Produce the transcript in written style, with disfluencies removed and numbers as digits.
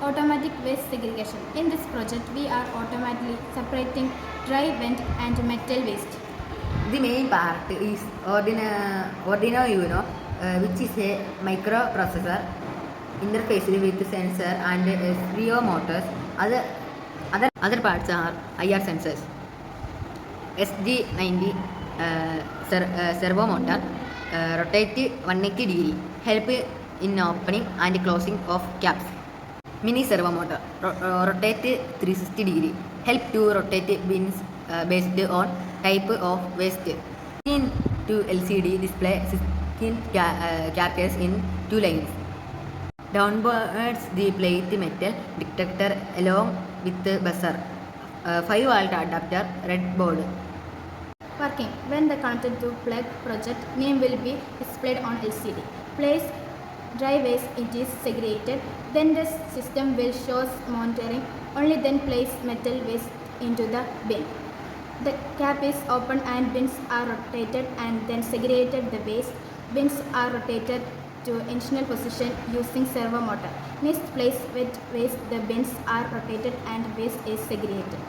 automatic waste segregation. In this project, we are automatically separating dry, wet and metal waste. The main part is Arduino Uno, which is a microprocessor interfaced with sensor and SVO motors. Other parts are IR sensors, SG90 servo motor, rotate 180 degree, help in opening and closing of caps. Mini servo motor, rotate 360 degree, help to rotate bins based on type of waste. 16 to LCD display 16 characters in 2 lines. Downwards the plate metal detector along with the buzzer. 5-volt adapter, red board. Working. When the connected to plug project, name will be displayed on LCD. Place dry waste, it is segregated. Then the system will show monitoring. Only then place metal waste into the bin. The cap is opened and bins are rotated and then segregated the waste. Bins are rotated to initial position using servo motor. Next place wet waste, the bins are rotated and waste is segregated.